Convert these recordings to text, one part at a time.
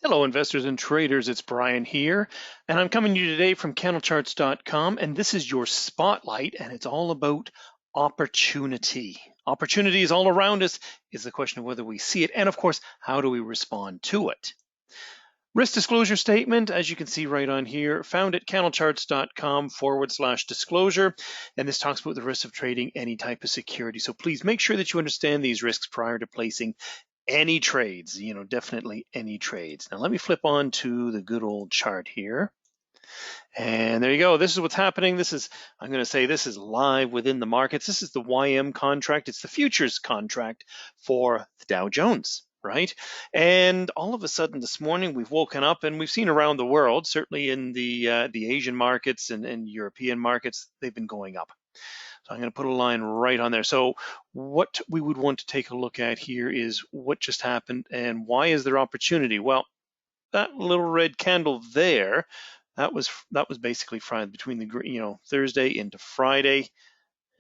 Hello, investors and traders. It's Brian here, and I'm coming to you today from candlecharts.com, and this is your spotlight, and it's all about opportunity. Opportunity is all around us. It's the question of whether we see it, and of course, how do we respond to it? Risk disclosure statement, as you can see right on here, found at candlecharts.com/disclosure. And this talks about the risk of trading any type of security. So please make sure that you understand these risks prior to placing any trades, definitely any trades. Now let me flip on to the good old chart here. And there you go. This is what's happening. I'm going to say this is live within the markets. This is the YM contract. It's the futures contract for the Dow Jones, right? And all of a sudden this morning we've woken up and we've seen around the world, certainly in the Asian markets and European markets, they've been going up. So I'm going to put a line right on there. So what we would want to take a look at here is what just happened and why is there opportunity? Well, that little red candle there, that was basically Friday, between the Thursday into Friday.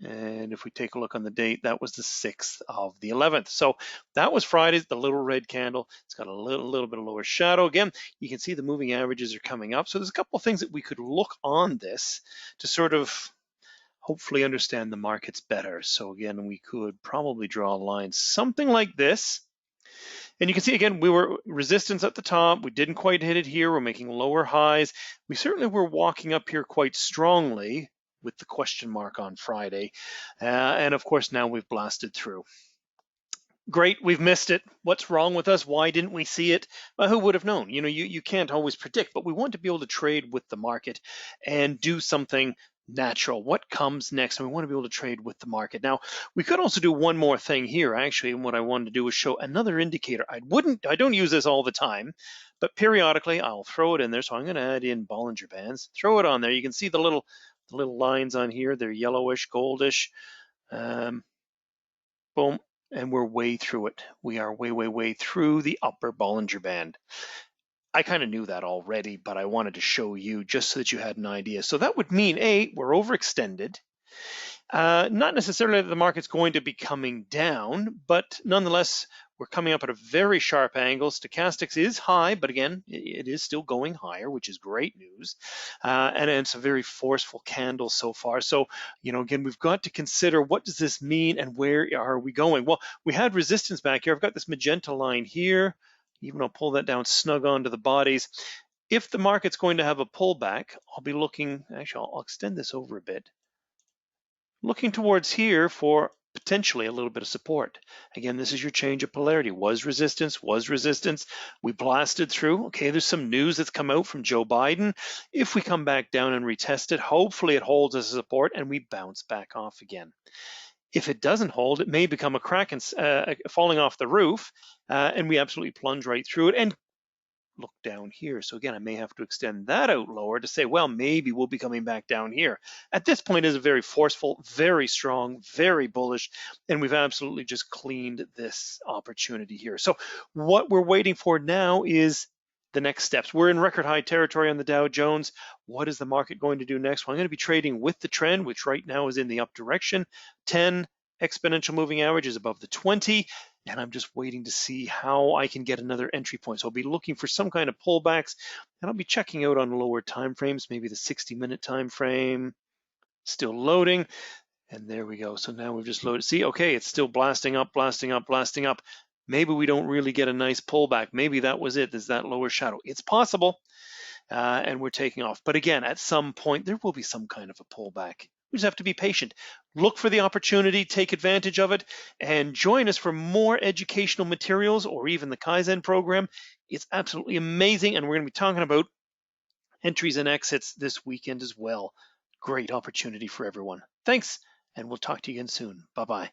And if we take a look on the date, that was the 6th of the 11th. So that was Friday's, the little red candle. It's got a little bit of lower shadow. Again, you can see the moving averages are coming up. So there's a couple of things that we could look on this to sort of hopefully understand the markets better. So again, we could probably draw a line something like this. And you can see again, we were resistance at the top. We didn't quite hit it here. We're making lower highs. We certainly were walking up here quite strongly with the question mark on Friday. And of course, now we've blasted through. Great, we've missed it. What's wrong with us? Why didn't we see it? Well, who would have known? You can't always predict, but we want to be able to trade with the market and do something natural. What comes next? And we want to be able to trade with the market. Now, we could also do one more thing here, actually, and what I wanted to do is show another indicator. I don't use this all the time, but periodically I'll throw it in there. So I'm going to add in Bollinger Bands, throw it on there. You can see the little lines on here. They're yellowish, goldish. Boom. And we're way through it. We are way through the upper Bollinger Band. I kind of knew that already, but I wanted to show you just so that you had an idea. So that would mean, A, we're overextended. Not necessarily that the market's going to be coming down, but nonetheless, we're coming up at a very sharp angle. Stochastics is high, but again, it is still going higher, which is great news. And it's a very forceful candle so far. So, again, we've got to consider what does this mean and where are we going? Well, we had resistance back here. I've got this magenta line here. Even I'll pull that down snug onto the bodies. If the market's going to have a pullback, I'll be looking, actually, I'll extend this over a bit. Looking towards here for potentially a little bit of support. Again, this is your change of polarity. Was resistance. We blasted through. Okay, there's some news that's come out from Joe Biden. If we come back down and retest it, hopefully it holds as a support and we bounce back off again. If it doesn't hold, it may become a crack and falling off the roof, and we absolutely plunge right through it and look down here. So again, I may have to extend that out lower to say, well, maybe we'll be coming back down here. At this point, it is very forceful, very strong, very bullish, and we've absolutely just cleaned this opportunity here. So what we're waiting for now is the next steps. We're in record high territory on the Dow Jones. What is the market going to do next? Well, I'm going to be trading with the trend, which right now is in the up direction. 10 exponential moving average is above the 20. And I'm just waiting to see how I can get another entry point. So I'll be looking for some kind of pullbacks, and I'll be checking out on lower time frames, maybe the 60-minute time frame. Still loading, and there we go. So now we've just loaded. See, okay, it's still blasting up. Maybe we don't really get a nice pullback. Maybe that was it. There's that lower shadow. It's possible, and we're taking off. But again, at some point, there will be some kind of a pullback. We just have to be patient. Look for the opportunity, take advantage of it, and join us for more educational materials or even the Kaizen program. It's absolutely amazing, and we're going to be talking about entries and exits this weekend as well. Great opportunity for everyone. Thanks, and we'll talk to you again soon. Bye-bye.